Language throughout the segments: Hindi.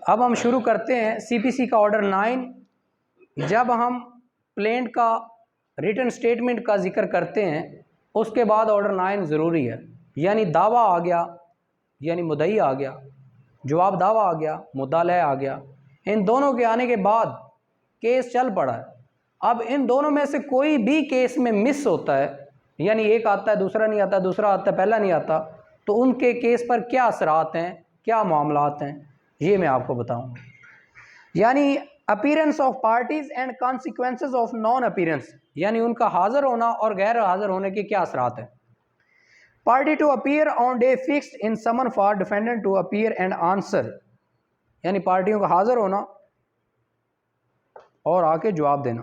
अब हम शुरू करते हैं सीपीसी का ऑर्डर 9। जब हम प्लेंट का रिटन स्टेटमेंट का जिक्र करते हैं उसके बाद ऑर्डर 9 ज़रूरी है। यानी दावा आ गया, यानी मुद्दई आ गया, जवाब दावा आ गया, मुद्दालय आ गया। इन दोनों के आने के बाद केस चल पड़ा है। अब इन दोनों में से कोई भी केस में मिस होता है, यानी एक आता है दूसरा नहीं आता, दूसरा आता है पहला नहीं आता, तो उनके केस पर क्या असरात हैं, क्या मामलात हैं, ये मैं आपको बताऊंगा। यानी appearance of parties and consequences of non appearance, यानी उनका हाजिर होना और गैर हाजिर होने के क्या असरात हैं। Party to appear on day fixed in summon for defendant to appear and answer, यानी पार्टियों का हाजिर होना और आके जवाब देना।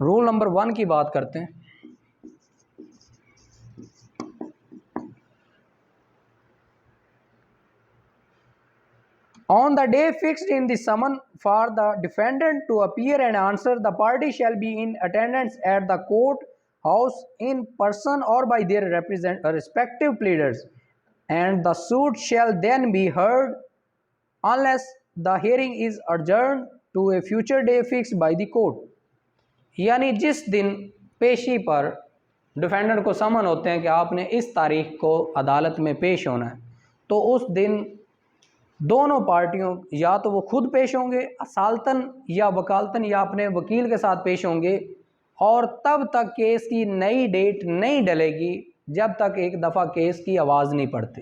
रूल नंबर 1 की बात करते हैं। On the day fixed in the summon for the defendant to appear and answer, the party shall be in attendance at the court house in person or by their respective pleaders, and the suit shall then be heard unless the hearing is adjourned to a future day fixed by the court। यानी जिस दिन पेशी पर डिफेंडेंट को समन होते हैं कि आपने इस तारीख को अदालत में पेश होना है, तो उस दिन दोनों पार्टियों या तो वो खुद पेश होंगे असालतन या वकालतन या अपने वकील के साथ पेश होंगे, और तब तक केस की नई डेट नहीं डलेगी जब तक एक दफ़ा केस की आवाज़ नहीं पड़ती।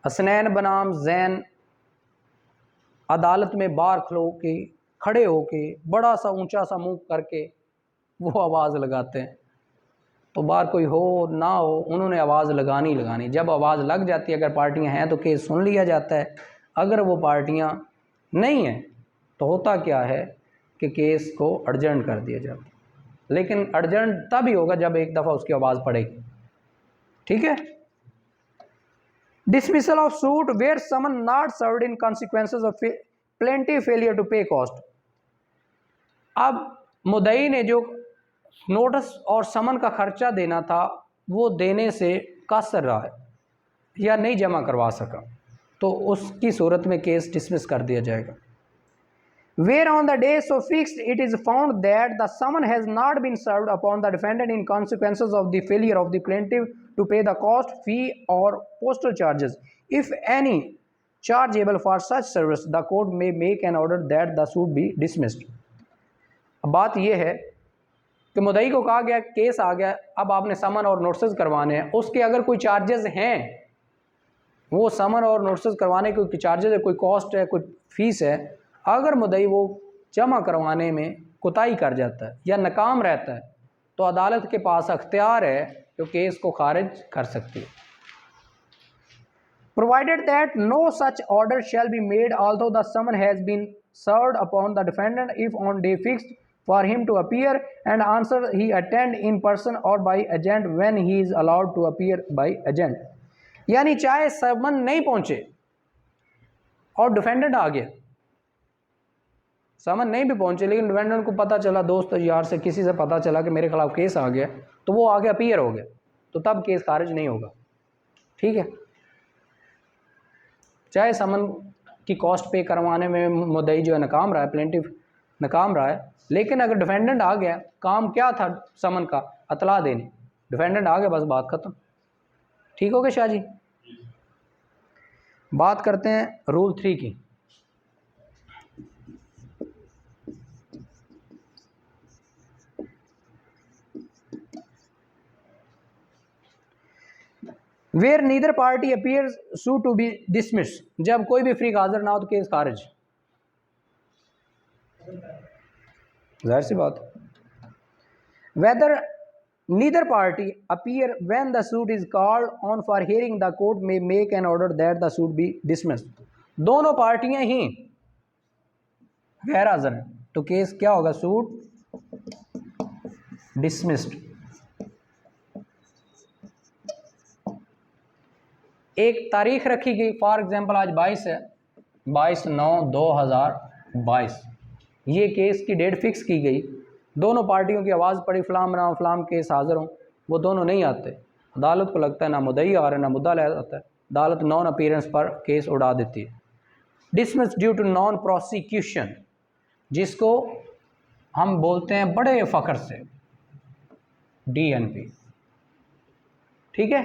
हसनैन बनाम जैन अदालत में बाहर खलो के खड़े होके बड़ा सा ऊंचा सा मुंह करके वो आवाज़ लगाते हैं, तो बाहर कोई हो ना हो उन्होंने आवाज़ लगानी। जब आवाज़ लग जाती है, अगर पार्टियां हैं तो केस सुन लिया जाता है, अगर वो पार्टियां नहीं हैं तो होता क्या है कि केस को अर्जेंट कर दिया जाता है। लेकिन अर्जेंट तभी होगा जब एक दफ़ा उसकी आवाज़ पड़ेगी। ठीक है। Dismissal of suit where summon not served in consequences of plaintiff failure to pay cost. अब मुद्दई ने जो नोटिस और समन का खर्चा देना था वो देने से कासर रहा है या नहीं जमा करवा सका, तो उसकी सूरत में केस डिसमिस कर दिया जाएगा। Where on the day so fixed it is found that the summon has not been served upon the defendant in consequences of the failure of the plaintiff to pay the cost, fee or postal charges, if any chargeable for such service, the court may make an order that the suit be dismissed। अब बात यह है कि मुद्दई को कहा गया केस आ गया, अब आपने समन और नोटिस करवाने हैं, उसके अगर कोई चार्जेस हैं, वो समन और नोटिस करवाने के कोई चार्जेस है, कोई कॉस्ट है, कोई फीस है, अगर मुद्दई वो जमा करवाने में कोताही कर जाता है या नाकाम रहता है तो अदालत के पास अख्तियार है जो केस को खारिज कर सकती है। Provided that no such order shall be made although the summon has been served upon the defendant if on day fixed for him to appear and answer he attend in person or by agent when he is allowed to appear by agent। यानी चाहे समन नहीं पहुंचे और डिफेंडेंट आ गया, समन नहीं भी पहुंचे लेकिन डिफेंडेंट को पता चला, दोस्त यार से किसी से पता चला कि मेरे खिलाफ केस आ गया, तो वो आगे अपीयर हो गया, तो तब केस खारिज नहीं होगा। ठीक है। चाहे समन की कॉस्ट पे करवाने में मुद्दई जो है नाकाम रहा है, प्लेंटिफ नाकाम रहा है, लेकिन अगर डिफेंडेंट आ गया, काम क्या था समन का, अतला देनी, डिफेंडेंट आ गया, बस बात खत्म। ठीक हो गया शाह जी। बात करते हैं रूल 3 की। Where neither party appears suit to be dismiss, जब कोई भी फ्रीक हाजिर ना हो तो केस खारिज, जाहिर सी बात। Whether neither party appear when the suit is called on for hearing the court में make an order that the suit be dismissed. दोनों पार्टियां ही गैर हाजिर हैं तो केस क्या होगा, सूट डिसमिस्ड। एक तारीख रखी गई, फॉर एग्जांपल आज 22 है, 22/9/2022, ये केस की डेट फिक्स की गई, दोनों पार्टियों की आवाज़ पड़ी, फलाम बनाम फलाम केस हाजिर हों, वो दोनों नहीं आते। अदालत को लगता है ना मुद्दई आ रहा है ना मुद्दा ले आता है, अदालत नॉन अपीयरेंस पर केस उड़ा देती है। Dismiss due to non prosecution, जिसको हम बोलते हैं बड़े फ़ख्र से DNP, ठीक है,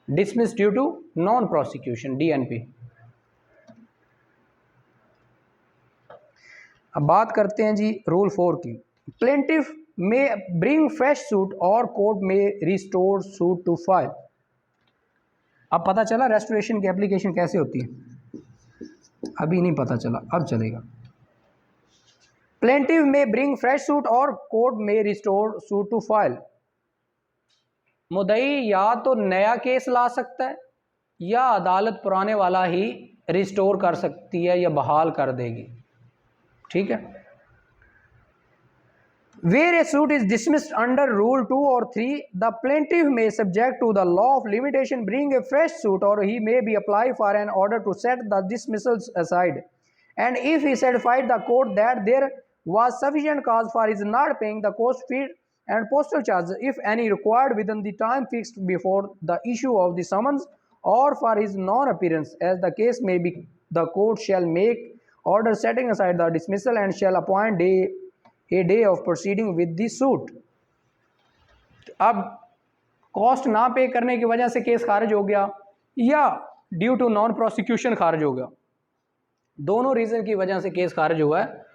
dismiss due to non prosecution DNP। अब बात करते हैं जी रूल 4 की। प्लेंटिफ में ब्रिंग फ्रेश सूट और कोर्ट में रिस्टोर सूट टू फाइल। अब पता चला रेस्टोरेशन की एप्लीकेशन कैसे होती है, अभी नहीं पता चला, अब चलेगा। प्लेंटिफ में ब्रिंग फ्रेश सूट और कोर्ट में रिस्टोर सूट टू फाइल। मुद्दई या तो नया केस ला सकता है या अदालत पुराने वाला ही रिस्टोर कर सकती है या बहाल कर देगी, ठीक है। Where a suit is dismissed under Rule 2 or 3, the plaintiff may, subject to the law of limitation, bring a fresh suit, or he may be apply for an order to set the dismissals aside. And if he certified the court that there was sufficient cause for his not paying the court fee and postal charges, if any required within the time fixed before the issue of the summons, or for his non-appearance, as the case may be, the court shall make order setting aside the dismissal and shall appoint a day of proceeding with the suit. अब कॉस्ट ना पे करने की वजह से केस खारिज हो गया या ड्यू टू नॉन प्रोसिक्यूशन खारिज हो गया, दोनों रीज़न की वजह से केस खारिज हुआ है,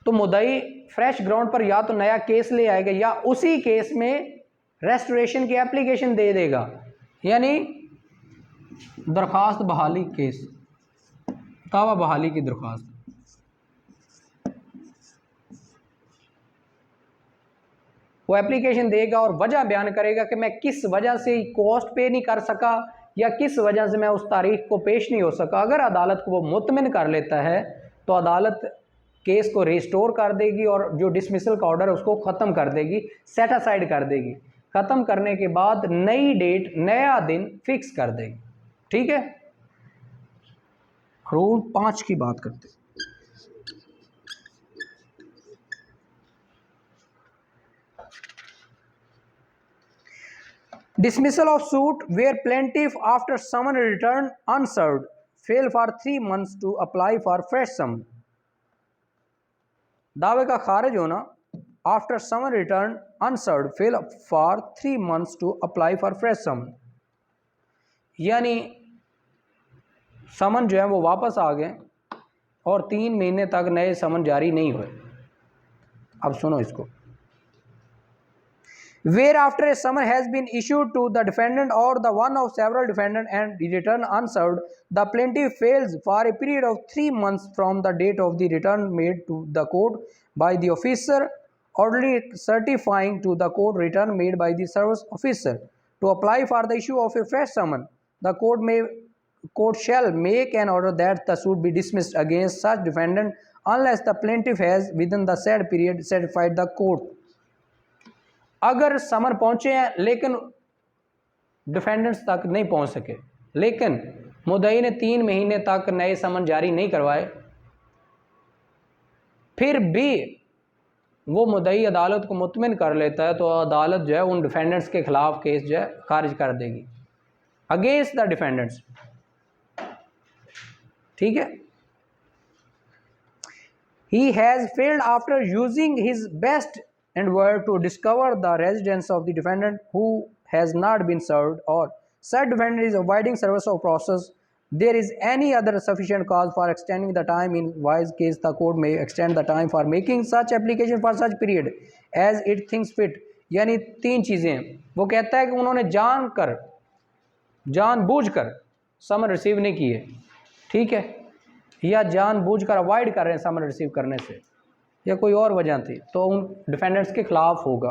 तो मुद्दई फ्रेश ग्राउंड पर या तो नया केस ले आएगा या उसी केस में रेस्टोरेशन की एप्लीकेशन दे देगा, यानी दरख्वास्त बहाली केस, दावा बहाली की दरख्वास्त। वो एप्लीकेशन देगा और वजह बयान करेगा कि मैं किस वजह से कॉस्ट पे नहीं कर सका या किस वजह से मैं उस तारीख को पेश नहीं हो सका। अगर अदालत को वो मुतमिन कर लेता है तो अदालत केस को रिस्टोर कर देगी और जो डिसमिसल का ऑर्डर है उसको ख़त्म कर देगी, सेट असाइड कर देगी। ख़त्म करने के बाद नई डेट, नया दिन फिक्स कर देगी, ठीक है। रूल 5 की बात करते हैं। Dismissal of suit where plaintiff after summons return unserved fail for 3 months to apply for fresh summons। दावे का खारिज होना after summons return unserved fail for 3 months to apply for fresh summons, यानी समन जो है वो वापस आ गए और 3 महीने तक नए समन जारी नहीं हुए। अब सुनो इसको। Where after a summons has been issued to the defendant or the one of several defendants and the return unserved, the plaintiff fails for a period of 3 months from the date of the return made to the court by the officer orderly certifying to the court return made by the service officer to apply for the issue of a fresh summons, the court shall make an order that the suit be dismissed against such defendant unless the plaintiff has within the said period certified the court। अगर समन पहुंचे हैं लेकिन डिफेंडेंट्स तक नहीं पहुंच सके, लेकिन मुद्दई ने 3 महीने तक नए समन जारी नहीं करवाए, फिर भी वो मुद्दई अदालत को मुतमिन कर लेता है, तो अदालत जो है उन डिफेंडेंट्स के खिलाफ केस जो है खारिज कर देगी अगेंस्ट द डिफेंडेंट्स, ठीक है। He has failed after using his best endeavor to discover the residence of the defendant who has not been served, or said defendant is avoiding service of process, there is any other sufficient cause for extending the time, in wise case the court may extend the time for making such application for such period as it thinks fit। यानी 3 चीज़ें वो कहता है कि उन्होंने जानबूझकर समन रिसीव नहीं किए, ठीक है, या जानबूझकर अवॉइड कर रहे हैं समन रिसीव करने से, या कोई और वजह थी, तो उन डिफेंडेंट्स के खिलाफ होगा।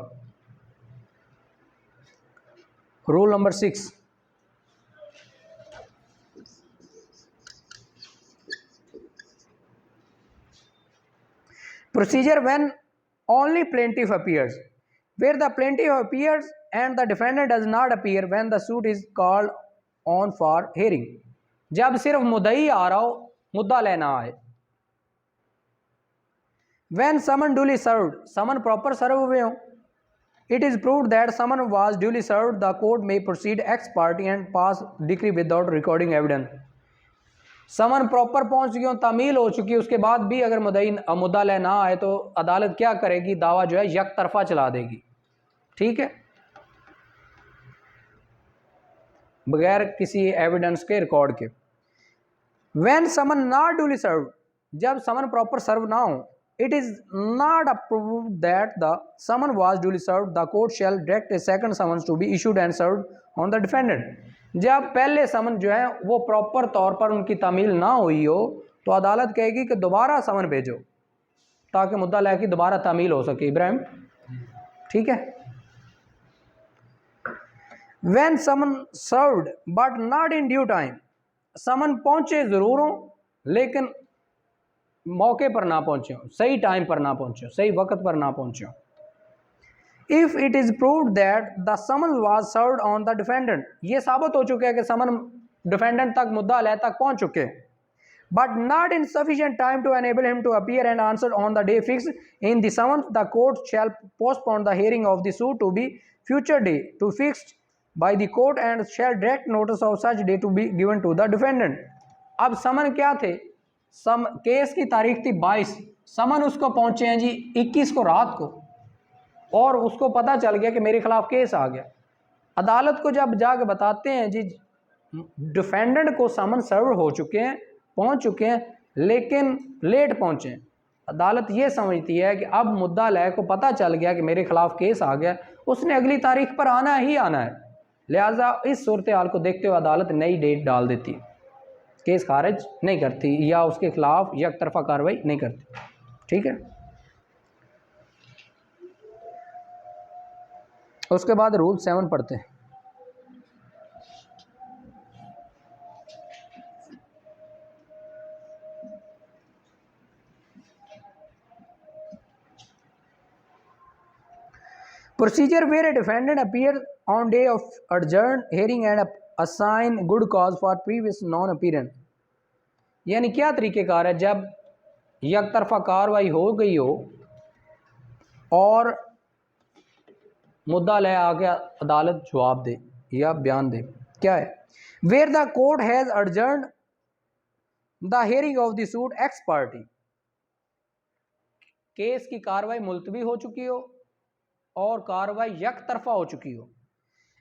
Rule number 6, procedure when only plaintiff appears, where the plaintiff appears and the defendant does not appear when the suit is called on for hearing. जब सिर्फ मुद्दई आ रहा हो, मुद्दा लेना आए। When summon duly served, summon proper serve हुए हो, It is proved that someone was duly served. The court may proceed ex parte and pass decree without recording evidence. Summon proper पहुंच चुकी हो, तामील हो चुकी है, उसके बाद भी अगर मुद्दा ले ना आए तो अदालत क्या करेगी, दावा जो है यक तरफा चला देगी। ठीक है, बगैर किसी एविडेंस के, रिकॉर्ड के। When summon not duly serve, जब समन प्रॉपर सर्व ना हो, it is not approved that the summon was duly served, the court shall direct a second summons to be issued and served on the defendant. जब पहले समन जो है वो प्रॉपर तौर पर उनकी तामील ना हुई हो तो अदालत कहेगी कि दोबारा समन भेजो ताकि मुद्दा लेके दोबारा तामील हो सके। इब्राहिम, ठीक है। When summon served but not in due time, summon पहुंचे जरूर हो लेकिन मौके पर ना पहुंचे हो, सही टाइम पर ना पहुंचे हो, सही वक्त पर ना पहुंचे हो। If it is proved that the summon was served on the defendant, ये साबित हो चुका है कि समन डिफेंडेंट तक, मुद्दा लय तक पहुंच चुके, but not in sufficient time to enable him to appear and answer on the day fix in the summon, the court shall postpone the hearing of the suit to be future day to fixed by the court and shall direct notice of such day to be given to the defendant. अब समन क्या थे, केस की तारीख थी 22, समन उसको पहुंचे हैं जी 21 को रात को, और उसको पता चल गया कि मेरे खिलाफ केस आ गया। अदालत को जब जाके बताते हैं जी डिफेंडेंट को समन सर्व हो चुके हैं, पहुंच चुके हैं, लेकिन लेट पहुंचे, अदालत ये समझती है कि अब मुद्दा लय को पता चल गया कि मेरे खिलाफ केस आ गया, उसने अगली तारीख पर आना ही आना है, लिहाजा इस सूरत हाल को देखते हुए अदालत नई डेट डाल देती है, केस खारिज नहीं करती या उसके खिलाफ एक तरफा कार्रवाई नहीं करती। ठीक है, उसके बाद रूल 7 पढ़ते हैं। Procedure where a defendant appears on day of adjourned hearing and assign good cause for previous non-appearance, यानी क्या तरीक़ेकार है, जब एक तरफा कार्रवाई हो गई हो और मुद्दा ले आके अदालत जवाब दे या बयान दे। क्या है, where the court has adjourned the hearing of the suit ex party, case की कार्रवाई मुलतवी हो चुकी हो और कार्रवाई एक तरफा हो चुकी हो,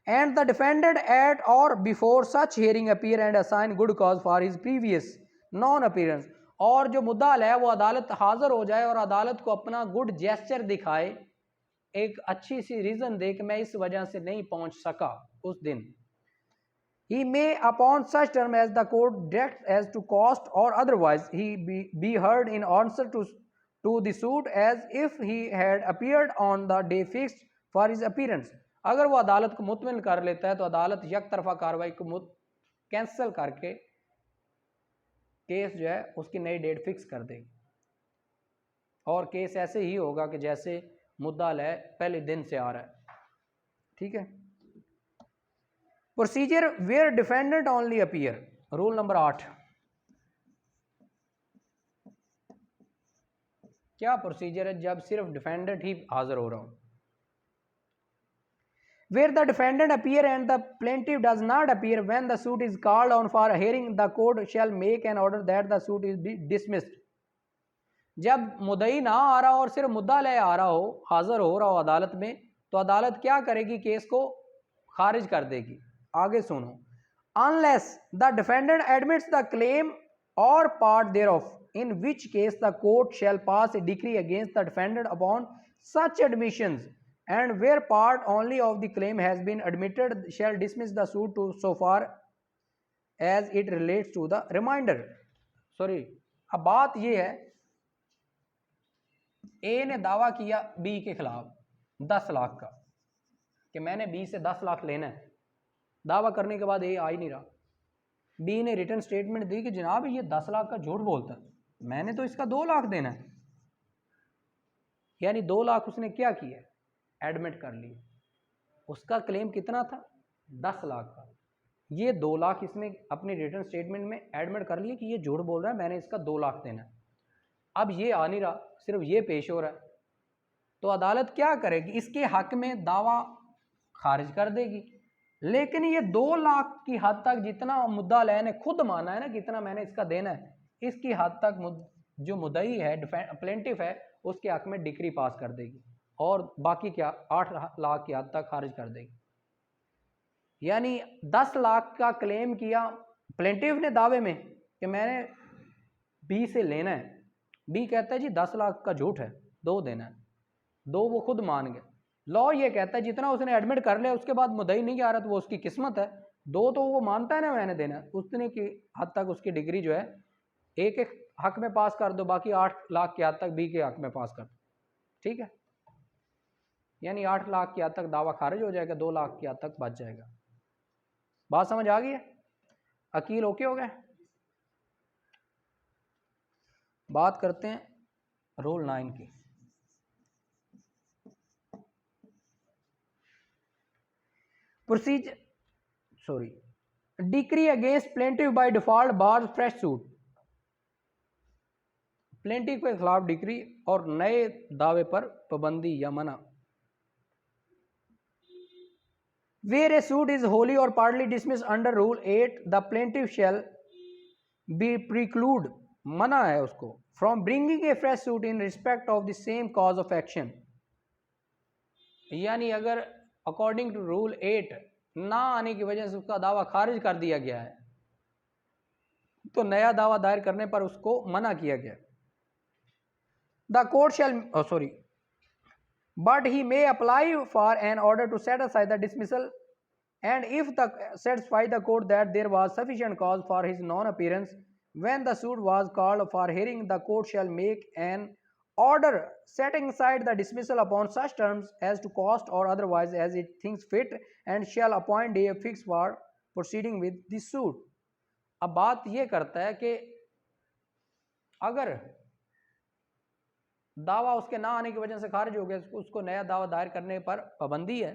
एंड द डिफेंडेंट एट और before such hearing appear and assign good cause for his previous non appearance, और जो मुद्दा है वो अदालत हाजिर हो जाए और अदालत को अपना गुड जेस्चर दिखाए, एक अच्छी सी रीज़न दे कि मैं इस वजह से नहीं पहुंच सका उस दिन। He may upon such term as the court directs as to cost or otherwise he be heard in answer to the suit as if he had appeared on the day fixed for his appearance। अगर वो अदालत को मुतमिन कर लेता है तो अदालत एक तरफा कार्रवाई को कैंसिल करके केस जो है उसकी नई डेट फिक्स कर देगी और केस ऐसे ही होगा कि जैसे मुद्दा लय पहले दिन से आ रहा है। ठीक है, procedure where defendant only appear, rule number 8। क्या प्रोसीजर है जब सिर्फ डिफेंडेंट ही हाजिर हो रहा हो। Where the defendant appear and the plaintiff does not appear when the suit is called on for hearing, the court shall make an order that the suit is be dismissed. जब मुद्दई ना आ रहा हो और सिर्फ मुद्दा ले आ रहा हो, हाजिर हो रहा हो अदालत में, तो अदालत क्या करेगी, केस को खारिज कर देगी। आगे सुनो, unless the defendant admits the claim or part thereof, in which case the court shall pass a decree against the defendant upon such admissions, and where part only of the claim has been admitted shall dismiss the suit to so far as it relates to the reminder. Sorry, अब बात यह है, ए ने दावा किया बी के खिलाफ 10 लाख का कि मैंने बी से 10 लाख लेना है। दावा करने के बाद ए आ ही नहीं रहा, बी ने रिटर्न स्टेटमेंट दी कि जनाब ये 10 लाख का झूठ बोलता है, मैंने तो इसका 2 लाख देना है। यानी 2 लाख उसने क्या किया, एडमिट कर लिया। उसका क्लेम कितना था, 10 लाख का। ये 2 लाख इसने अपनी रिटर्न स्टेटमेंट में एडमिट कर लिया कि ये झूठ बोल रहा है, मैंने इसका 2 लाख देना है। अब ये आ नहीं रहा, सिर्फ ये पेश हो रहा है। तो अदालत क्या करेगी, इसके हक में दावा खारिज कर देगी। लेकिन ये 2 लाख की हद तक जितना मुद्दा अलैन ने खुद माना है ना, कितना मैंने इसका देना है, इसकी हद तक जो मुद्दई है, प्लेंटिफ है, उसके हक में डिक्री पास कर देगी और बाकी क्या 8 लाख की हद तक खारिज कर देगी। यानी 10 लाख का क्लेम किया प्लेंटिफ ने दावे में कि मैंने बी से लेना है, बी कहता है जी 10 लाख का झूठ है, 2 देना है, 2 वो खुद मान गए। लॉ ये कहता है जितना उसने एडमिट कर लिया उसके बाद मुद्दई नहीं आ रहा तो वो उसकी किस्मत है, 2 तो वो मानता है ना मैंने देना है, उतने की हद तक उसकी डिग्री जो है एक एक हक में पास कर दो, बाकी 8 लाख की हद तक बी के हक में पास कर दो, ठीक है। यानी 8 लाख की हद तक दावा खारिज हो जाएगा, 2 लाख की हद तक बच जाएगा। बात समझ आ गई है? अकील ओके हो गए? बात करते हैं रूल 9 की। Decree against plaintiff by default bar fresh suit. Plaintiff के खिलाफ डिक्री और नए दावे पर पाबंदी या मना। Where a suit is wholly or partly dismissed under rule 8 the plaintiff shall be preclude, मना है उसको, from bringing a fresh suit in respect of the same cause of action. यानी अगर अकॉर्डिंग टू रूल 8 ना आने की वजह से उसका दावा खारिज कर दिया गया है तो नया दावा दायर करने पर उसको मना किया गया। The court shell but he may apply for an order to set aside the dismissal, and if the satisfy the court that there was sufficient cause for his non-appearance when the suit was called for hearing, the court shall make an order setting aside the dismissal upon such terms as to cost or otherwise as it thinks fit, and shall appoint day fixed for proceeding with the suit. अब बात ये करता है कि अगर दावा उसके ना आने की वजह से खारिज हो गया, उसको नया दावा दायर करने पर पाबंदी है,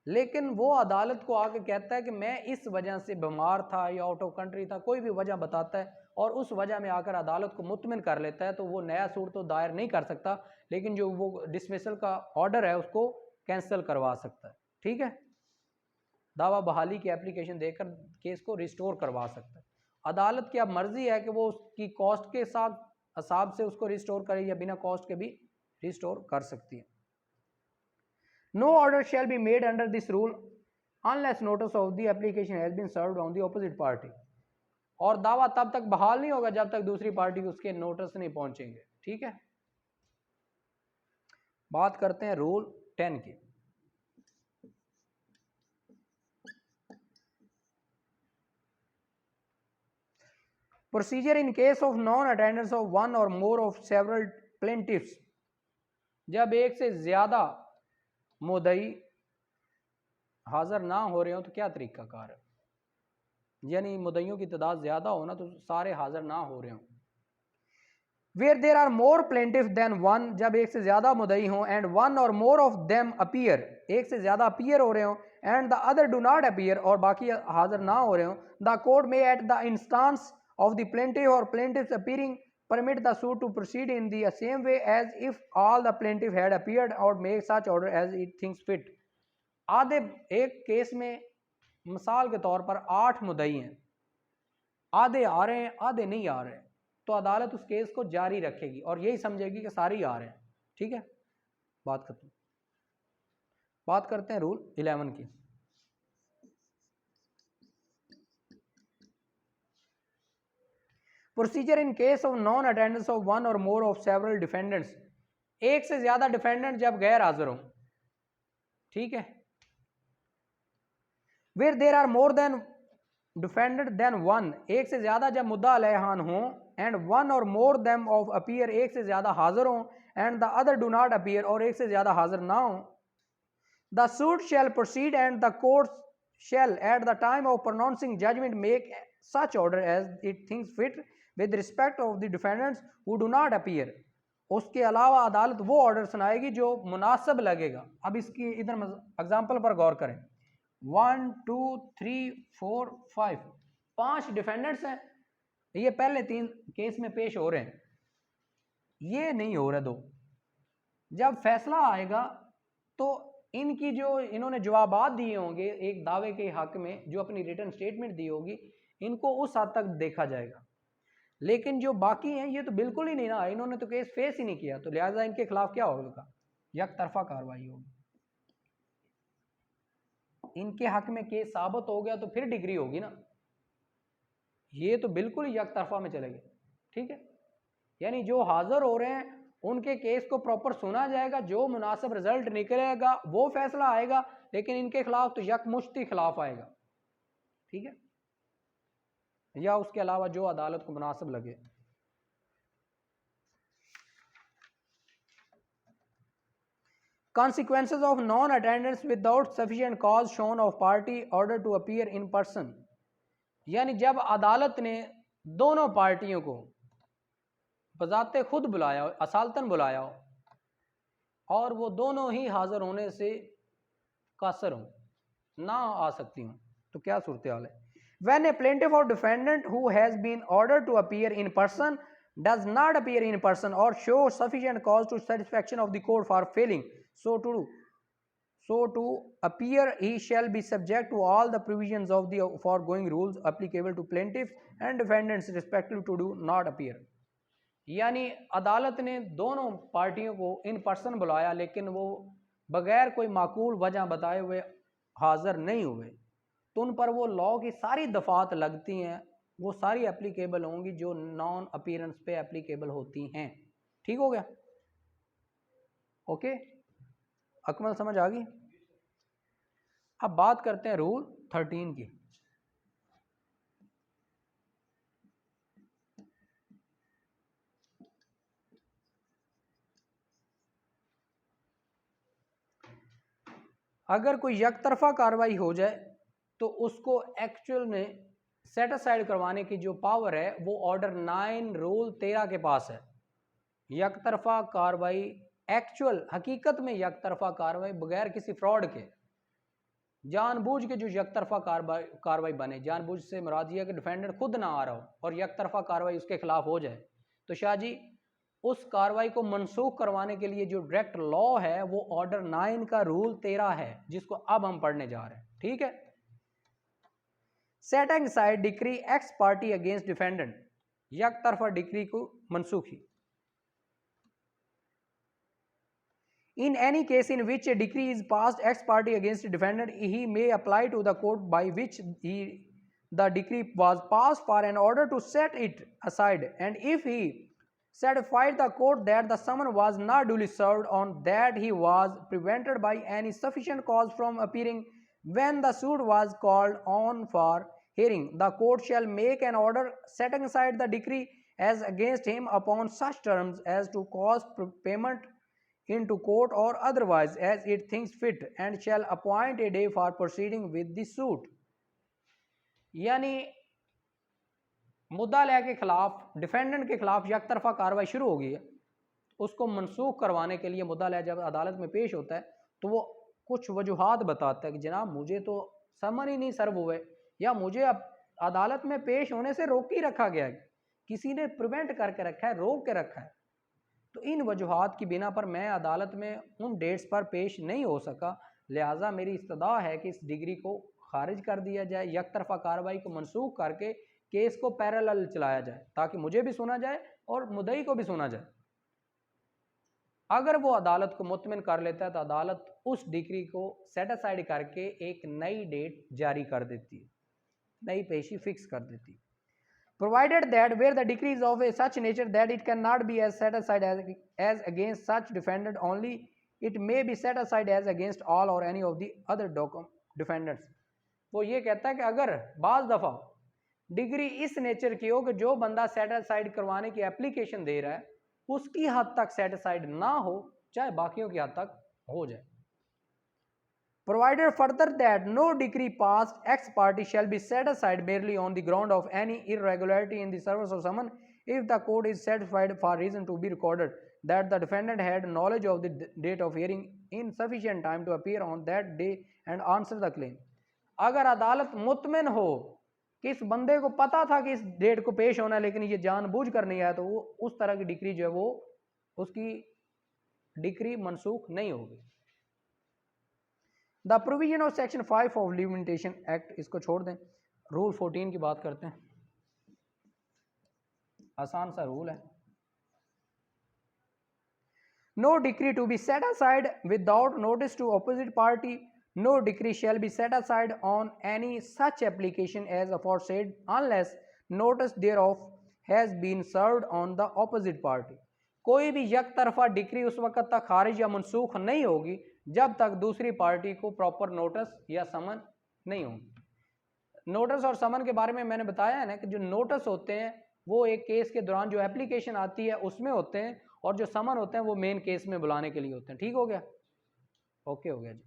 लेकिन वो अदालत को आके कहता है कि मैं इस वजह से बीमार था या आउट ऑफ कंट्री था, कोई भी वजह बताता है और उस वजह में आकर अदालत को मुतमिन कर लेता है, तो वो नया सूट तो दायर नहीं कर सकता, लेकिन जो वो डिसमिसल का ऑर्डर है उसको कैंसिल करवा सकता है, ठीक है। दावा बहाली की एप्लीकेशन देकर केस को रिस्टोर करवा सकता है। अदालत की अब मर्जी है कि वो उसकी कॉस्ट के साथ हिसाब से उसको रिस्टोर करे या बिना कॉस्ट के भी रिस्टोर कर सकती है। No order shall be made under this rule unless notice of the application has been served on the opposite party. और दावा तब तक बहाल नहीं होगा जब तक दूसरी पार्टी को उसके नोटिस नहीं पहुंचेंगे, ठीक है। बात करते हैं रूल 10 की। Procedure in case of non attendance of one और मोर ऑफ सेवरल प्लेंटिफ्स। जब एक से ज्यादा मुद्दई हाजिर ना हो रहे हो तो क्या तरीका कार है, यानी मुद्दइयों की तादाद ज्यादा हो ना तो सारे हाजिर ना हो रहे हो। Where there are more plaintiff than one, जब एक से ज्यादा मुद्दई हो, एंड वन और मोर ऑफ देम अपीयर, एक से ज्यादा अपीयर हो रहे हो, and the other do not appear, और बाकी हाजिर ना हो रहे हो, द कोर्ट में at the instance of the plaintiff or plaintiffs appearing permit the suit to proceed in the same way as if all the plaintiff had appeared or make such order as it thinks fit। आधे एक केस में मिसाल के तौर पर 8 मुद्दई हैं, आधे आ रहे हैं आधे नहीं आ रहे हैं, तो अदालत उस केस को जारी रखेगी और यही समझेगी कि सारे आ रहे हैं, ठीक है। बात करते हैं रूल 11 की। Procedure in case of non attendance of one और मोर ऑफ सेवरल डिफेंडेंट्स। एक से ज्यादा डिफेंडेंट जब गैर हाजिर हो, ठीक है। Where there are more than defendant than one, एक से ज्यादा जब मुद्दा अलैहान हो, एंड वन और मोर देम ऑफ अपीयर, एक से ज्यादा हाजिर हो, and the other do not appear, और एक से ज्यादा हाजिर ना हो, the suit shall proceed and the court shall at the time of pronouncing judgment make such order as it thinks fit with respect of the defendants who do not appear. उसके अलावा अदालत वो ऑर्डर सुनाएगी जो मुनासिब लगेगा। अब इसकी इधर एग्जाम्पल पर गौर करें। 1 2 3 4 5 5 डिफेंडेंट्स हैं, ये पहले 3 केस में पेश हो रहे हैं, ये नहीं हो रहे 2, जब फैसला आएगा तो इनकी जो इन्होंने जवाबात दिए होंगे एक दावे के हक में, जो अपनी रिटर्न स्टेटमेंट दी होगी, इनको उस हद तक देखा जाएगा। लेकिन जो बाकी हैं ये तो बिल्कुल ही नहीं ना, इन्होंने तो केस फेस ही नहीं किया, तो लिहाजा इनके खिलाफ क्या होगा, एक तरफा कार्रवाई होगी। इनके हक में केस साबित हो गया तो फिर डिग्री होगी ना, ये तो बिल्कुल ही एक तरफा में चले गए। ठीक है, यानी जो हाजिर हो रहे हैं उनके केस को प्रॉपर सुना जाएगा, जो मुनासिब रिजल्ट निकलेगा वो फैसला आएगा, लेकिन इनके खिलाफ तो यकमुश्ती खिलाफ आएगा। ठीक है, या उसके अलावा जो अदालत को मुनासिब लगे। Consequences of non-attendance without sufficient cause shown of party order to appear in person, यानी जब अदालत ने दोनों पार्टियों को बजाते खुद बुलाया हो, असालतन बुलाया हो, और वो दोनों ही हाजिर होने से कासर हो, ना आ सकती हूँ, तो क्या सूरत हाल है। When a plaintiff or defendant who has been ordered to appear in person does not appear in person or show sufficient cause to satisfaction of the court for failing so to appear, he shall be subject to all the provisions of the foregoing rules applicable to plaintiffs and defendants respectively to do not appear। यानी अदालत ने दोनों पार्टियों को इन पर्सन बुलाया, लेकिन वो बगैर कोई माकूल वजह बताए हुए हाजिर नहीं हुए, तो उन पर वो लॉ की सारी दफात लगती हैं, वो सारी एप्लीकेबल होंगी जो नॉन अपीयरेंस पे एप्लीकेबल होती हैं। ठीक हो गया, ओके, अकमल समझ आ गई। अब बात करते हैं रूल 13 की। अगर कोई यकतरफा कार्रवाई हो जाए तो उसको एक्चुअल में सेटिस्फाइड करवाने की जो पावर है वो ऑर्डर 9 रूल 13 के पास है। यकतरफा कार्रवाई एक्चुअल हकीकत में यकतरफा कार्रवाई बगैर किसी फ्रॉड के, जानबूझ के जो यकतरफा कार्रवाई बने, जानबूझ से मुराद ये है कि डिफेंडेंट खुद ना आ रहा हो और यकतरफा कार्रवाई उसके खिलाफ हो जाए, तो शाह जी उस कार्रवाई को मनसूख करवाने के लिए जो डायरेक्ट लॉ है वो ऑर्डर 9 का रूल 13 है, जिसको अब हम पढ़ने जा रहे हैं। ठीक है, setting side decree x party against defendant, एक तरफा डिक्री को मनसूखी। In any case in which a decree is passed ex parte against a defendant, he may apply to the court by which the decree was passed for an order to set it aside, and if he satisfied the court that the summons was not duly served, on that he was prevented by any sufficient cause from appearing when the suit was called on for hearing, the court shall make an order setting aside the decree as against him upon such terms as to cause payment into court or otherwise as it thinks fit, and shall appoint a day for proceeding with the suit। यानी मुद्दा के खिलाफ, डिफेंडेंट के खिलाफ एक तरफा कार्रवाई शुरू हो गई है, उसको मनसूख करवाने के लिए मुद्दा जब अदालत में पेश होता है तो वो कुछ वजूहात बताता है कि जनाब मुझे तो समन ही नहीं सर्व हुए, या मुझे अब अदालत में पेश होने से रोक ही रखा गया है, किसी ने प्रिवेंट करके रखा है, रोक के रखा है, तो इन वजूहात की बिना पर मैं अदालत में उन डेट्स पर पेश नहीं हो सका, लिहाजा मेरी इस्तदा है कि इस डिग्री को खारिज कर दिया जाए, एक तरफा कार्रवाई को मनसूख करके केस को पैरेलल चलाया जाए ताकि मुझे भी सुना जाए और मुद्दई को भी सुना जाए। अगर वो अदालत को मुतमिन कर लेता है तो अदालत उस डिग्री को सेटिस्फाइड करके एक नई डेट जारी कर देती है, नई पेशी फिक्स कर देती है। Provided that where the decree is of a such nature that it cannot be as set aside as against such defendant only, it may be set aside as against all or any of the other defendants। वो ये कहता है कि अगर बाज़ दफ़ा डिग्री इस नेचर की हो कि जो बंदा सेट असाइड करवाने की एप्लीकेशन दे रहा है उसकी हद तक सेट असाइड ना हो, चाहे बाकियों की हद तक हो जाए। Provided further that no decree passed ex parte shall be set aside merely on the ground of any irregularity in the service of summons, if the court is satisfied for reason to be recorded that the defendant had knowledge of the date of hearing in sufficient time to appear on that day and answer the claim। अगर अदालत मुतमिन हो कि इस बंदे को पता था कि इस डेट को पेश होना है लेकिन ये जानबूझ कर नहीं आया, तो वो उस तरह की डिक्री जो है वो उसकी डिक्री मनसूख नहीं होगी। The provision of section 5 of limitation act, इसको छोड़ दें, रूल 14 की बात करते हैं। आसान सा रूल है। No decree to be set aside without notice to opposite party, no decree shall be set aside on any such application as aforesaid unless notice thereof has been served on the opposite party. कोई भी यक तरफा डिक्री उस वक्त तक खारिज या मनसूख नहीं होगी जब तक दूसरी पार्टी को प्रॉपर नोटिस या समन नहीं होगी। नोटिस और समन के बारे में मैंने बताया है ना कि जो नोटिस होते हैं वो एक केस के दौरान जो एप्लीकेशन आती है उसमें होते हैं, और जो समन होते हैं वो मेन केस में बुलाने के लिए होते हैं। ठीक हो गया? ओके हो गया जी।